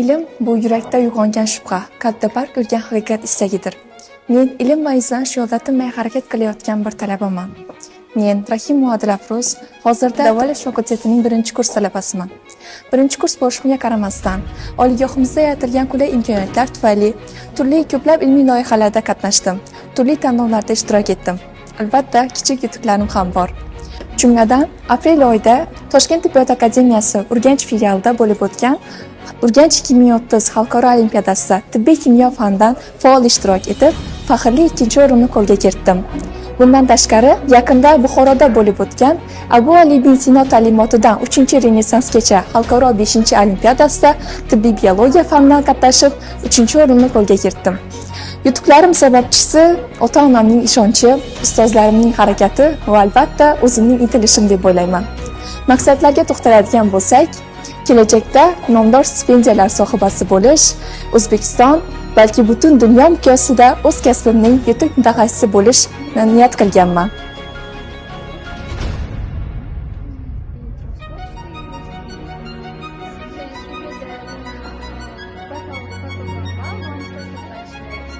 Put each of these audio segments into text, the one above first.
Ilm bu yurakda uyg'ongan shubha, qalbda barq urgan haqiqat istagidir. Men ilm va izlanish yo'lida tinmay harakat qilayotgan bir talabaman. Men Rahim Muodil Afroz hozirda davolash fakultetining 1-kurs talabasiman. 1-kurs bo'lishimga qaramasdan, oliygohimizda yaratilgan qulay imkoniyatlar tufayli turli ko'plab ilmiy loyihalarda qatnashdim. Turli tanlovlarda ishtirok etdim. Albatta, kichik yutuqlarim ham bor. Jumladan, aprel oyida Toshkent tibbiyot akademiyasi Urganch filialida bo'lib o'tgan Urganch 2030 xalqaro olimpiadasida tibbiy kimyo fanidan faol ishtirok etib, faxrli 2-o'rinni qo'lga kiritdim. Bundan tashqari, yaqinda Buxoroda bo'lib o'tgan Abu Ali ibn Sino ta'limotidan 3-renessansgacha xalqaro 5-olimpiadasida tibbiy biologiya fanidan qatnashib, 3-o'rinni qo'lga kiritdim. Yutuqlarim sababchisi ota-onamning ishonchi, ustozlarimning harakati va albatta o'zimning intilishim deb o'ylayman. Maqsadlarga to'xtaladigan bo'lsak, kelajakda nomdor stipendiyalar sohibasi bo'lish, O'zbekiston, balki butun dunyo miqyosida o'z kasbimning yetuk mutaxassisi bo'lish niyat qilganman.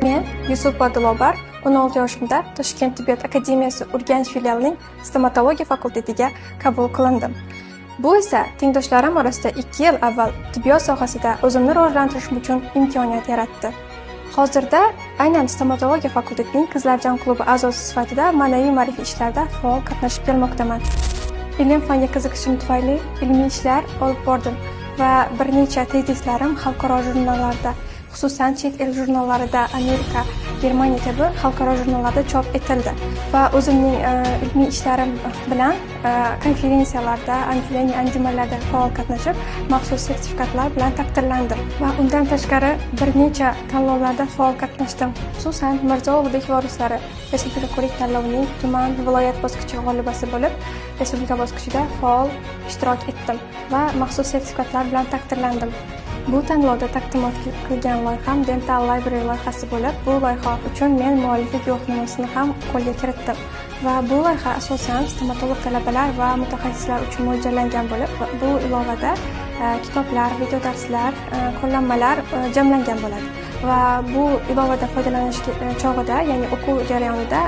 Men Yusuf Badilobar 16 yoshimda Toshkent tibbiyot akademiyasi Urganch filialining stomatologiya fakultetiga qabul qilindim. Bu esa tengdoshlarim orasida 2 yil avval tibbiyot sohasida o'zimni rivojlantirishim uchun imkoniyat yaratdi. Hozirda aynan stomatologiya fakultetining Qizlarjon klubi a'zosi sifatida ma'naviy-ma'rifiy ishlarda faol qatnashib kelmoqdaman. Ilm fanga qiziqishim tufayli ilmiy ishlar olib bordim va bir necha tezislarim xalqaro jurnallarda, xususan chet el jurnallarida, Amerika, Germaniya kabi xalqaro jurnallarda chop etildi va o'zimning ilmiy ishlarim bilan konferensiyalarda, anjumanlarda faol qatnashib, maxsus sertifikatlar bilan taqdirlandim va undan tashqari bir necha tanlovlarda faol qatnashdim. Xususan Mirzo Ulug'bek vorislari respublika ko'rik tanlovining tuman viloyat bosqichi g'olibasi bo'lib, respublika bosqichida faol ishtirok etdim va maxsus sertifikatlar bilan taqdirlandim. Bu tanlovda taqdimot qilgan loyiham Dental Library loyihasi bo'lib, bu loyiha uchun men mualliflik guvohnomasini ham qo'lga kiritdim. Va bu loyiha asosan stomatolog talabalar va mutaxassislar uchun mo'ljallangan bo'lib, bu ilovada kitoblar, video darslar, qo'llanmalar jamlangan bo'ladi. Va bu ilovada foydalanish chog'ida, ya'ni o'quv jarayonida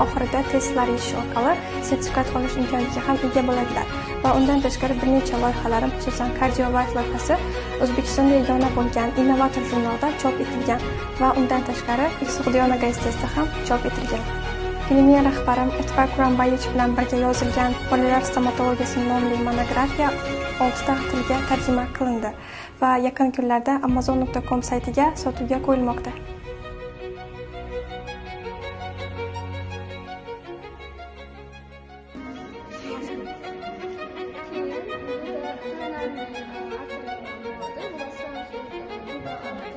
oxirida testlar yechish orqali sertifikat olish imkoniga ham ega bo'ladilar. Va undan tashqari bir necha loyihalarim, xususan Cardio Life loyihasi O'zbekistonda yagona bo'lgan Innovator jurnalida chop etilgan va undan tashqari Iqtisodiyona gazetasida ham chop etilgan. Ilmiy rahbarim Itfaq Quranbayevich bilan birga yozilgan Bolalar stomatologiyasi nomli monografiya 6 ta tilga tarjima qilindi va yaqin kunlarda amazon.com saytiga sotuvga qo'yilmoqda.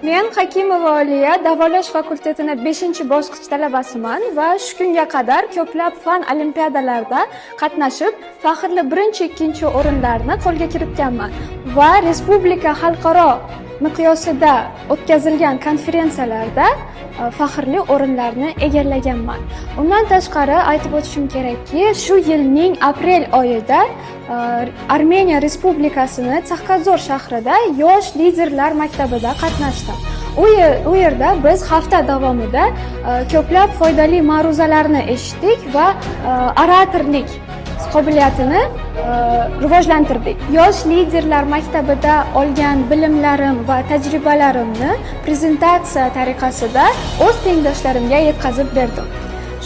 Men Hakimova Oliya davolash fakultetining 5-bosqich talabasiman va shu kunga qadar ko'plab fan olimpiadalarida qatnashib, faxrli 1-2 o'rinlarni qo'lga kiritganman va respublika xalqaro miqyosida o'tkazilgan konferensiyalarda faxrli o'rinlarni egallaganman. Undan tashqari aytib o'tishim kerakki, shu yilning aprel oyida Armeniya Respublikasini Saxkazor shahrida yosh liderlar maktabida qatnashdim. U yerda biz hafta davomida ko'plab foydali ma'ruzalarni eshitdik va oratorlik qobiliyatini rivojlantirdik. Yosh liderlar maktabida olgan bilimlarim va tajribalarimni prezentatsiya tariqasida o'z tengdoshlarimga yetkazib berdim.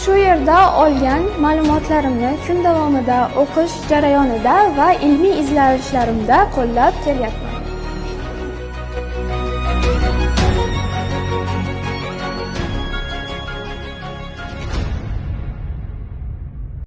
Shu yerda olgan ma'lumotlarimni kun davomida o'qish jarayonida va ilmiy izlanishlarimda qo'llab kelyapman.